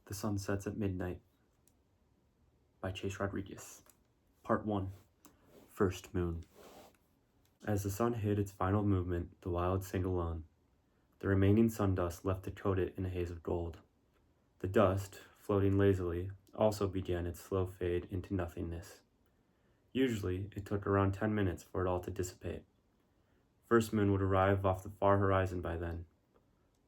The Sun Sets at Midnight by Chase Rodriguez. Part 1. First Moon. As the sun hid its final movement, the wilds sang alone. The remaining sun dust left to coat it in a haze of gold. The dust, floating lazily, also began its slow fade into nothingness. Usually, it took around 10 minutes for it all to dissipate. First moon would arrive off the far horizon by then.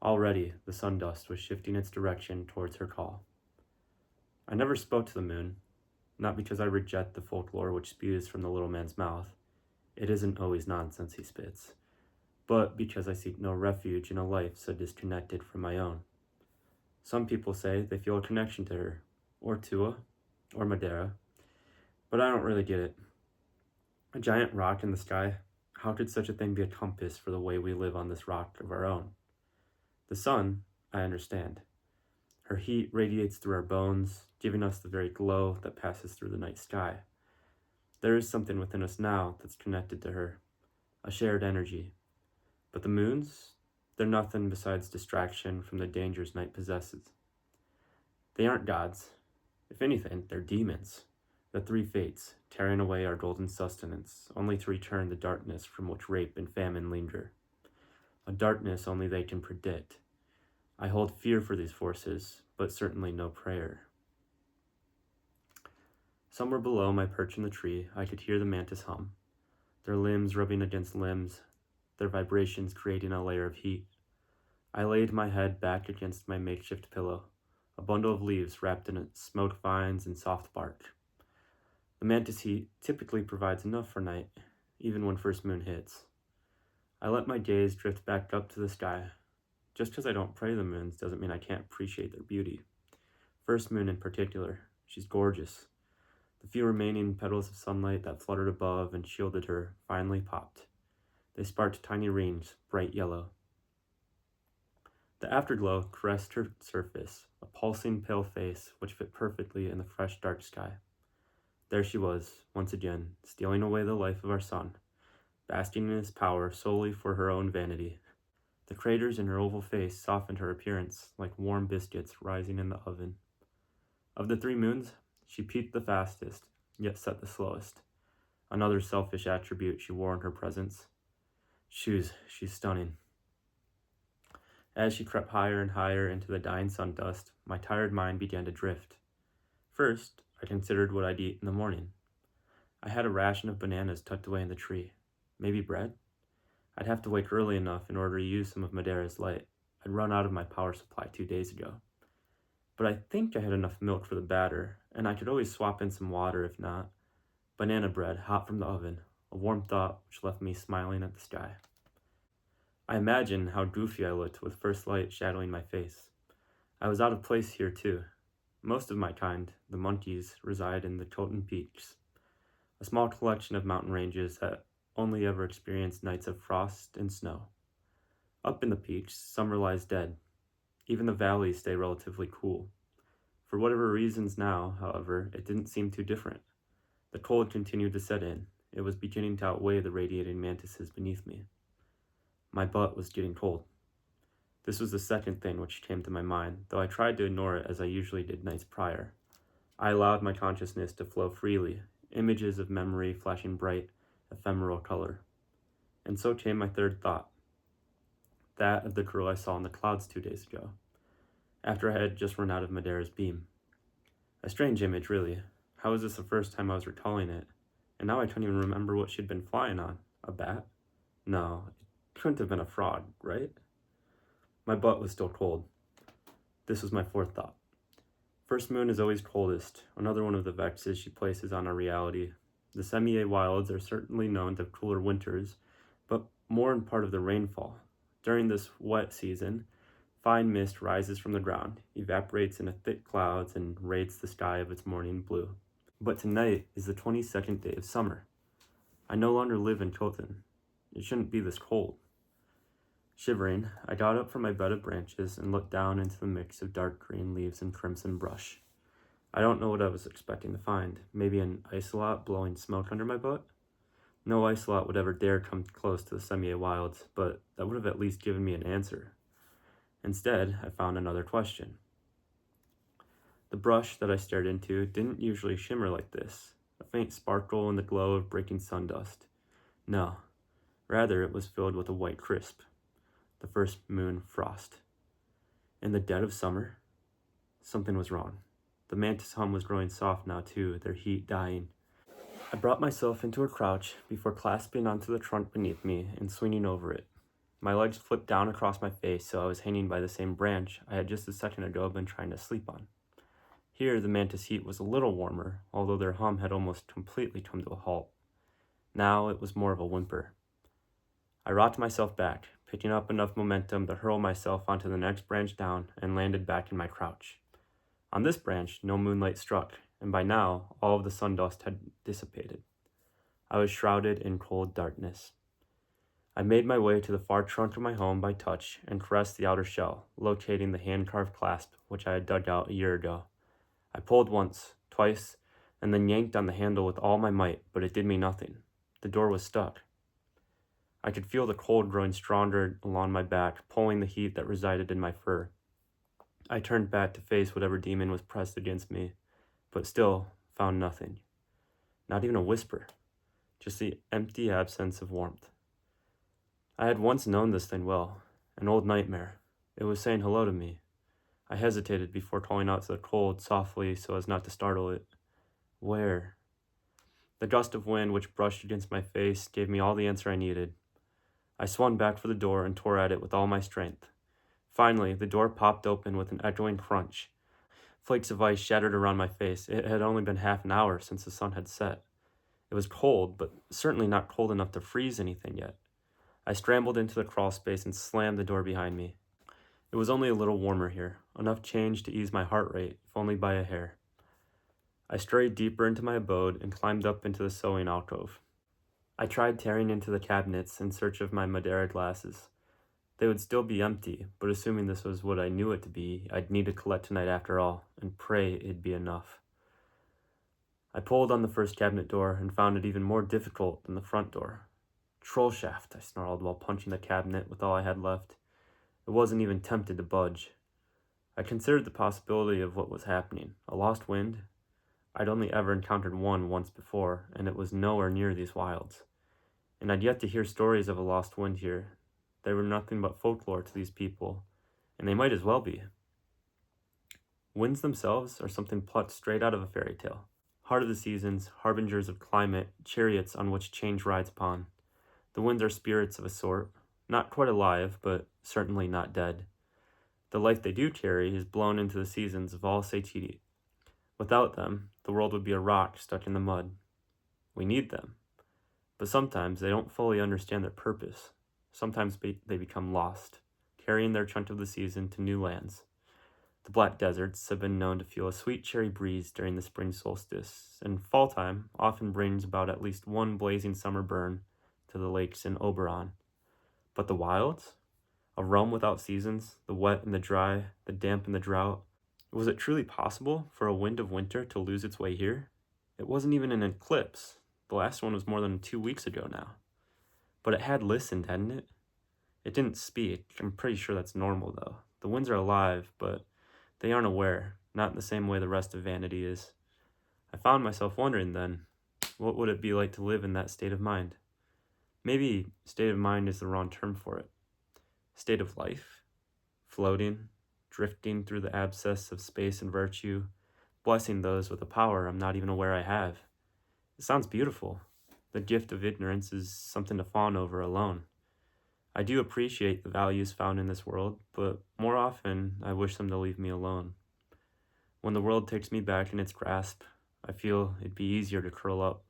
Already, the sun dust was shifting its direction towards her call. I never spoke to the moon, not because I reject the folklore which spews from the little man's mouth. It isn't always nonsense he spits, but because I seek no refuge in a life so disconnected from my own. Some people say they feel a connection to her, or Tua, or Madeira, but I don't really get it. A giant rock in the sky, how could such a thing be a compass for the way we live on this rock of our own? The sun, I understand. Her heat radiates through our bones, giving us the very glow that passes through the night sky. There is something within us now that's connected to her, a shared energy. But the moons, they're nothing besides distraction from the dangers night possesses. They aren't gods. If anything, they're demons, the three fates, tearing away our golden sustenance, only to return the darkness from which rape and famine linger. A darkness only they can predict. I hold fear for these forces, but certainly no prayer. Somewhere below my perch in the tree, I could hear the mantis hum, their limbs rubbing against limbs, their vibrations creating a layer of heat. I laid my head back against my makeshift pillow, a bundle of leaves wrapped in smoked vines and soft bark. The mantis heat typically provides enough for night, even when first moon hits. I let my gaze drift back up to the sky. Just because I don't pray to the moons doesn't mean I can't appreciate their beauty. First moon in particular, she's gorgeous. The few remaining petals of sunlight that fluttered above and shielded her finally popped. They sparked tiny rings, bright yellow. The afterglow caressed her surface, a pulsing pale face which fit perfectly in the fresh dark sky. There she was, once again, stealing away the life of our sun, basking in his power solely for her own vanity. The craters in her oval face softened her appearance like warm biscuits rising in the oven. Of the three moons, she peaked the fastest, yet set the slowest. Another selfish attribute she wore in her presence. She's stunning. As she crept higher and higher into the dying sun dust, my tired mind began to drift. First, I considered what I'd eat in the morning. I had a ration of bananas tucked away in the tree. Maybe bread? I'd have to wake early enough in order to use some of Madeira's light. I'd run out of my power supply 2 days ago. But I think I had enough milk for the batter, and I could always swap in some water if not. Banana bread, hot from the oven, a warm thought which left me smiling at the sky. I imagined how goofy I looked with first light shadowing my face. I was out of place here too. Most of my kind, the monkeys, reside in the Coton Peaks, a small collection of mountain ranges that only ever experience nights of frost and snow. Up in the peaks, summer lies dead. Even the valleys stay relatively cool. For whatever reasons now, however, it didn't seem too different. The cold continued to set in. It was beginning to outweigh the radiating mantises beneath me. My butt was getting cold. This was the second thing which came to my mind, though I tried to ignore it as I usually did nights prior. I allowed my consciousness to flow freely, images of memory flashing bright, ephemeral color. And so came my third thought, that of the girl I saw in the clouds 2 days ago, after I had just run out of Madeira's beam. A strange image, really. How was this the first time I was recalling it? And now I can't even remember what she'd been flying on. A bat? No, it couldn't have been a frog, right? My butt was still cold. This was my fourth thought. First moon is always coldest, another one of the vexes she places on our reality. The Semié wilds are certainly known to have cooler winters, but more in part of the rainfall. During this wet season, fine mist rises from the ground, evaporates into thick clouds, and raids the sky of its morning blue. But tonight is the 22nd day of summer. I no longer live in Coton. It shouldn't be this cold. Shivering, I got up from my bed of branches and looked down into the mix of dark green leaves and crimson brush. I don't know what I was expecting to find. Maybe an isolot blowing smoke under my butt? No isolot would ever dare come close to the Semié wilds, but that would have at least given me an answer. Instead, I found another question. The brush that I stared into didn't usually shimmer like this, a faint sparkle in the glow of breaking sundust. No, rather it was filled with a white crisp, the first moon frost. In the dead of summer, something was wrong. The mantis hum was growing soft now too, their heat dying. I brought myself into a crouch before clasping onto the trunk beneath me and swinging over it. My legs flipped down across my face, so I was hanging by the same branch I had just a second ago been trying to sleep on. Here, the mantis heat was a little warmer, although their hum had almost completely come to a halt. Now it was more of a whimper. I rocked myself back, picking up enough momentum to hurl myself onto the next branch down, and landed back in my crouch. On this branch, no moonlight struck, and by now, all of the sundust had dissipated. I was shrouded in cold darkness. I made my way to the far trunk of my home by touch and caressed the outer shell, locating the hand-carved clasp which I had dug out a year ago. I pulled once, twice, and then yanked on the handle with all my might, but it did me nothing. The door was stuck. I could feel the cold growing stronger along my back, pulling the heat that resided in my fur. I turned back to face whatever demon was pressed against me, but still found nothing. Not even a whisper, just the empty absence of warmth. I had once known this thing well, an old nightmare. It was saying hello to me. I hesitated before calling out to the cold softly so as not to startle it. Where? The gust of wind which brushed against my face gave me all the answer I needed. I swung back for the door and tore at it with all my strength. Finally, the door popped open with an echoing crunch. Flakes of ice shattered around my face. It had only been half an hour since the sun had set. It was cold, but certainly not cold enough to freeze anything yet. I scrambled into the crawl space and slammed the door behind me. It was only a little warmer here, enough change to ease my heart rate, if only by a hair. I strayed deeper into my abode and climbed up into the sewing alcove. I tried tearing into the cabinets in search of my Madeira glasses. They would still be empty, but assuming this was what I knew it to be, I'd need to collect tonight after all, and pray it'd be enough. I pulled on the first cabinet door and found it even more difficult than the front door. Troll shaft, I snarled while punching the cabinet with all I had left. It wasn't even tempted to budge. I considered the possibility of what was happening. A lost wind? I'd only ever encountered one once before, and it was nowhere near these wilds. And I'd yet to hear stories of a lost wind here. They were nothing but folklore to these people, and they might as well be. Winds themselves are something plucked straight out of a fairy tale. Heart of the seasons, harbingers of climate, chariots on which change rides upon. The winds are spirits of a sort, not quite alive, but certainly not dead. The life they do carry is blown into the seasons of all satiety. Without them, the world would be a rock stuck in the mud. We need them, but sometimes they don't fully understand their purpose. Sometimes they become lost, carrying their chunk of the season to new lands. The black deserts have been known to feel a sweet cherry breeze during the spring solstice, and fall time often brings about at least one blazing summer burn to the lakes in Oberon. But the wilds? A realm without seasons, the wet and the dry, the damp and the drought. Was it truly possible for a wind of winter to lose its way here? It wasn't even an eclipse. The last one was more than 2 weeks ago now. But it had listened, hadn't it? It didn't speak. I'm pretty sure that's normal, though. The winds are alive, but they aren't aware, not in the same way the rest of vanity is. I found myself wondering then, what would it be like to live in that state of mind? Maybe state of mind is the wrong term for it. State of life? Floating, drifting through the abscess of space and virtue, blessing those with a power I'm not even aware I have. It sounds beautiful. The gift of ignorance is something to fawn over alone. I do appreciate the values found in this world, but more often I wish them to leave me alone. When the world takes me back in its grasp, I feel it'd be easier to curl up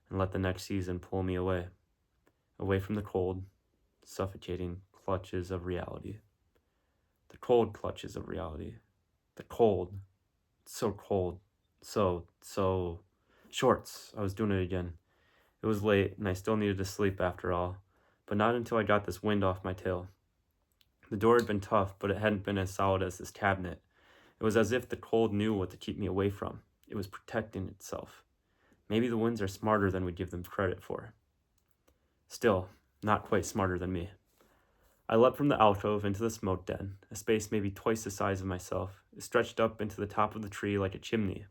and let the next season pull me away from the cold, suffocating clutches of reality. The cold clutches of reality. The cold. It's so cold. So. Shorts. I was doing it again. It was late, and I still needed to sleep after all, but not until I got this wind off my tail. The door had been tough, but it hadn't been as solid as this cabinet. It was as if the cold knew what to keep me away from. It was protecting itself. Maybe the winds are smarter than we give them credit for. Still, not quite smarter than me. I leapt from the alcove into the smoke den, a space maybe twice the size of myself. It stretched up into the top of the tree like a chimney.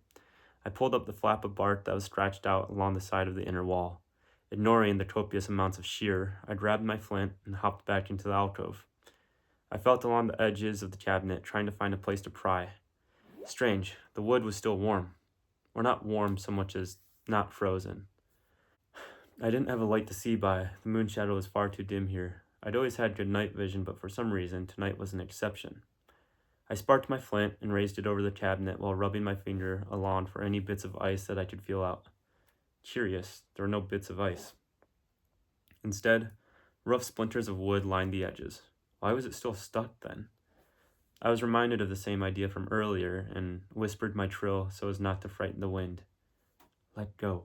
I pulled up the flap of bark that was scratched out along the side of the inner wall. Ignoring the copious amounts of shear, I grabbed my flint and hopped back into the alcove. I felt along the edges of the cabinet, trying to find a place to pry. Strange, the wood was still warm. Or not warm so much as not frozen. I didn't have a light to see by. The moon shadow was far too dim here. I'd always had good night vision, but for some reason, tonight was an exception. I sparked my flint and raised it over the cabinet while rubbing my finger along for any bits of ice that I could feel out. Curious, there were no bits of ice. Instead, rough splinters of wood lined the edges. Why was it still stuck then? I was reminded of the same idea from earlier and whispered my trill so as not to frighten the wind. Let go.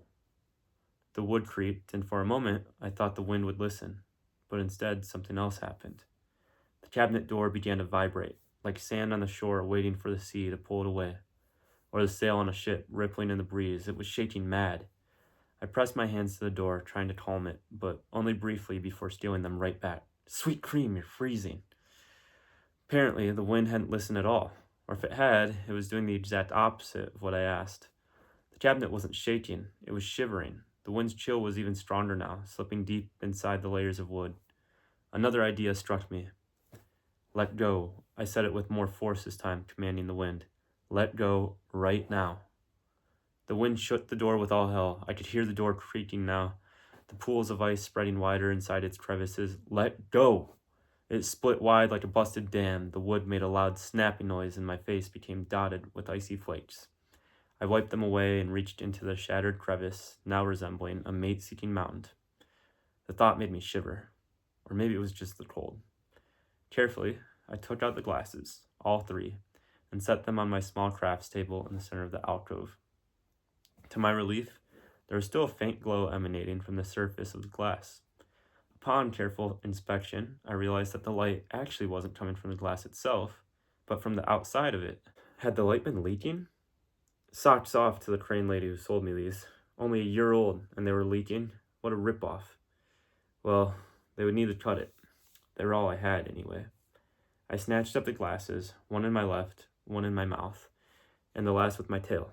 The wood creaked, and for a moment I thought the wind would listen, but instead something else happened. The cabinet door began to vibrate, like sand on the shore waiting for the sea to pull it away, or the sail on a ship rippling in the breeze. It was shaking mad. I pressed my hands to the door, trying to calm it, but only briefly before stealing them right back. Sweet cream, you're freezing. Apparently, the wind hadn't listened at all, or if it had, it was doing the exact opposite of what I asked. The cabinet wasn't shaking, it was shivering. The wind's chill was even stronger now, slipping deep inside the layers of wood. Another idea struck me. Let go. I said it with more force this time, commanding the wind. Let go right now. The wind shook the door with all hell. I could hear the door creaking now, the pools of ice spreading wider inside its crevices. Let go! It split wide like a busted dam. The wood made a loud snapping noise, and my face became dotted with icy flakes. I wiped them away and reached into the shattered crevice, now resembling a mate-seeking mountain. The thought made me shiver, or maybe it was just the cold. Carefully, I took out the glasses, all three, and set them on my small crafts table in the center of the alcove. To my relief, there was still a faint glow emanating from the surface of the glass. Upon careful inspection, I realized that the light actually wasn't coming from the glass itself, but from the outside of it. Had the light been leaking? Socks off to the crane lady who sold me these. Only a year old, and they were leaking? What a ripoff. Well, they would need to cut it. They were all I had, anyway. I snatched up the glasses, one in my left, one in my mouth, and the last with my tail.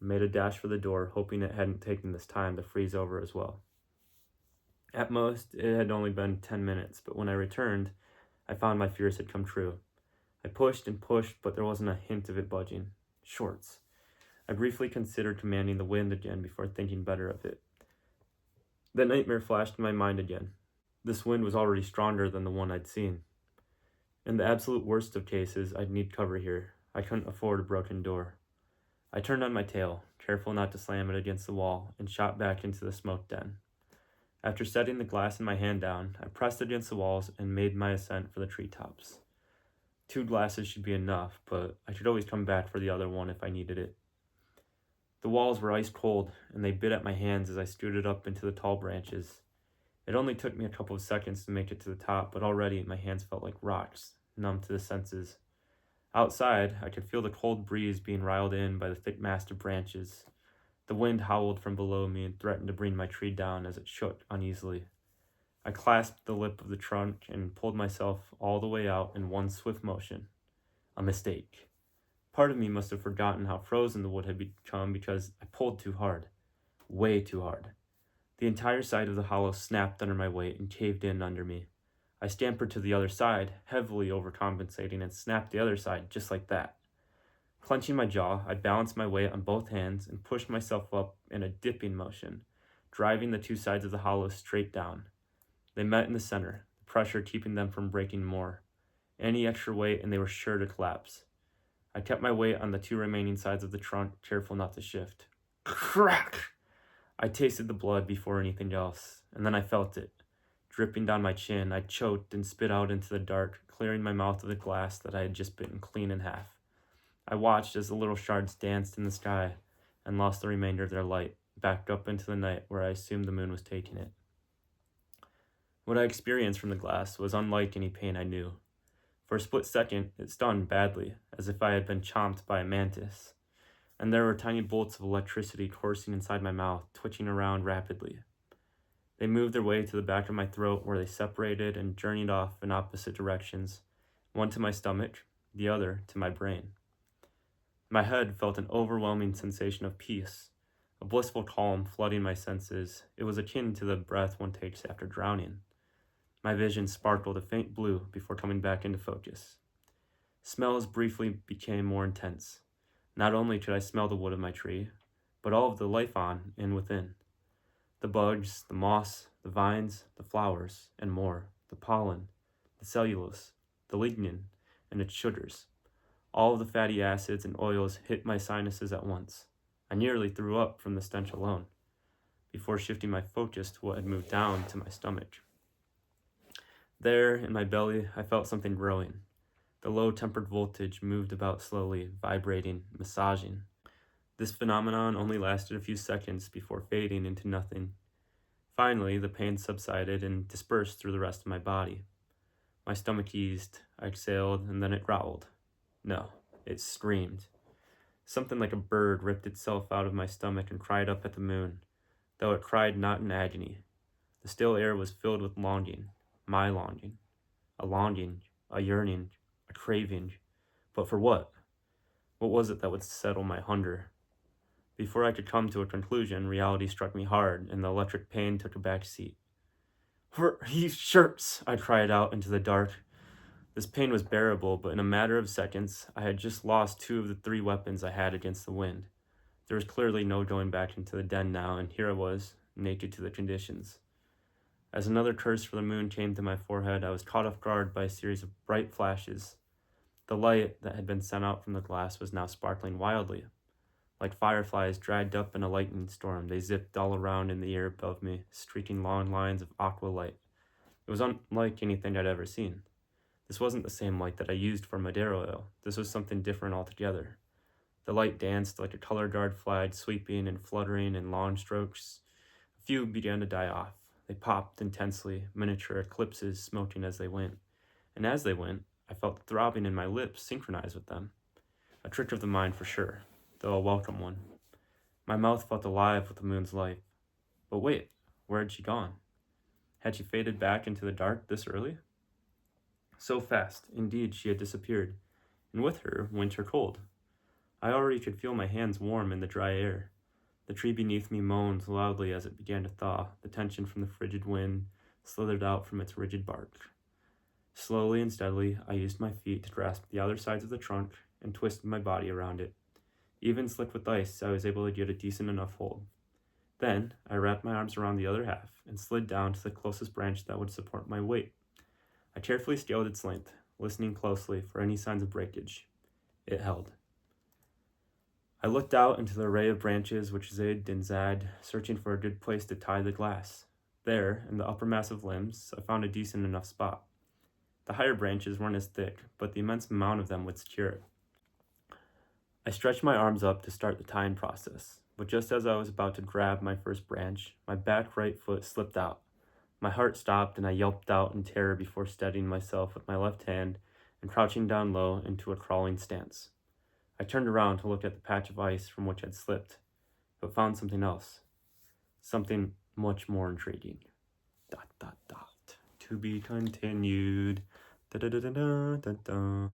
I made a dash for the door, hoping it hadn't taken this time to freeze over as well. At most, it had only been 10 minutes, but when I returned, I found my fears had come true. I pushed and pushed, but there wasn't a hint of it budging. Shorts. I briefly considered commanding the wind again before thinking better of it. The nightmare flashed in my mind again. This wind was already stronger than the one I'd seen. In the absolute worst of cases, I'd need cover here. I couldn't afford a broken door. I turned on my tail, careful not to slam it against the wall, and shot back into the smoke den. After setting the glass in my hand down, I pressed against the walls and made my ascent for the treetops. 2 glasses should be enough, but I could always come back for the other one if I needed it. The walls were ice cold, and they bit at my hands as I scooted up into the tall branches. It only took me a couple of seconds to make it to the top, but already my hands felt like rocks, numb to the senses. Outside, I could feel the cold breeze being riled in by the thick mast of branches. The wind howled from below me and threatened to bring my tree down as it shook uneasily. I clasped the lip of the trunk and pulled myself all the way out in one swift motion. A mistake. Part of me must have forgotten how frozen the wood had become because I pulled too hard. Way too hard. The entire side of the hollow snapped under my weight and caved in under me. I scampered to the other side, heavily overcompensating, and snapped the other side just like that. Clenching my jaw, I balanced my weight on both hands and pushed myself up in a dipping motion, driving the 2 sides of the hollow straight down. They met in the center, the pressure keeping them from breaking more. Any extra weight and they were sure to collapse. I kept my weight on the 2 remaining sides of the trunk, careful not to shift. Crack! I tasted the blood before anything else, and then I felt it. Dripping down my chin, I choked and spit out into the dark, clearing my mouth of the glass that I had just bitten clean in half. I watched as the little shards danced in the sky and lost the remainder of their light, back up into the night where I assumed the moon was taking it. What I experienced from the glass was unlike any pain I knew. For a split second, it stung badly, as if I had been chomped by a mantis, and there were tiny bolts of electricity coursing inside my mouth, twitching around rapidly. They moved their way to the back of my throat where they separated and journeyed off in opposite directions, one to my stomach, the other to my brain. My head felt an overwhelming sensation of peace, a blissful calm flooding my senses. It was akin to the breath one takes after drowning. My vision sparkled a faint blue before coming back into focus. Smells briefly became more intense. Not only could I smell the wood of my tree, but all of the life on and within. The bugs, the moss, the vines, the flowers, and more, the pollen, the cellulose, the lignin, and its sugars. All of the fatty acids and oils hit my sinuses at once. I nearly threw up from the stench alone, before shifting my focus to what had moved down to my stomach. There, in my belly, I felt something growing. The low tempered voltage moved about slowly, vibrating, massaging. This phenomenon only lasted a few seconds before fading into nothing. Finally, the pain subsided and dispersed through the rest of my body. My stomach eased, I exhaled, and then it growled. No, it screamed. Something like a bird ripped itself out of my stomach and cried up at the moon, though it cried not in agony. The still air was filled with longing, my longing, a yearning, a craving. But for what? What was it that would settle my hunger? Before I could come to a conclusion, reality struck me hard, and the electric pain took a back seat. "Where are these shirts?" I cried out into the dark. This pain was bearable, but in a matter of seconds, I had just lost 2 of the 3 weapons I had against the wind. There was clearly no going back into the den now, and here I was, naked to the conditions. As another curse for the moon came to my forehead, I was caught off guard by a series of bright flashes. The light that had been sent out from the glass was now sparkling wildly. Like fireflies dragged up in a lightning storm, they zipped all around in the air above me, streaking long lines of aqua light. It was unlike anything I'd ever seen. This wasn't the same light that I used for Madeira oil. This was something different altogether. The light danced like a color guard flag, sweeping and fluttering in long strokes. A few began to die off. They popped intensely, miniature eclipses smoking as they went. And as they went, I felt the throbbing in my lips synchronize with them. A trick of the mind for sure, though a welcome one. My mouth felt alive with the moon's light. But wait, where had she gone? Had she faded back into the dark this early? So fast, indeed, she had disappeared, and with her went her cold. I already could feel my hands warm in the dry air. The tree beneath me moaned loudly as it began to thaw. The tension from the frigid wind slithered out from its rigid bark. Slowly and steadily, I used my feet to grasp the other sides of the trunk and twisted my body around it. Even slick with ice, I was able to get a decent enough hold. Then, I wrapped my arms around the other half and slid down to the closest branch that would support my weight. I carefully scaled its length, listening closely for any signs of breakage. It held. I looked out into the array of branches which zigged and zagged, searching for a good place to tie the glass. There, in the upper mass of limbs, I found a decent enough spot. The higher branches weren't as thick, but the immense amount of them would secure it. I stretched my arms up to start the tying process, but just as I was about to grab my first branch, my back right foot slipped out. My heart stopped and I yelped out in terror before steadying myself with my left hand and crouching down low into a crawling stance. I turned around to look at the patch of ice from which I'd slipped, but found something else. Something much more intriguing. ... To be continued. Da da da da da da da.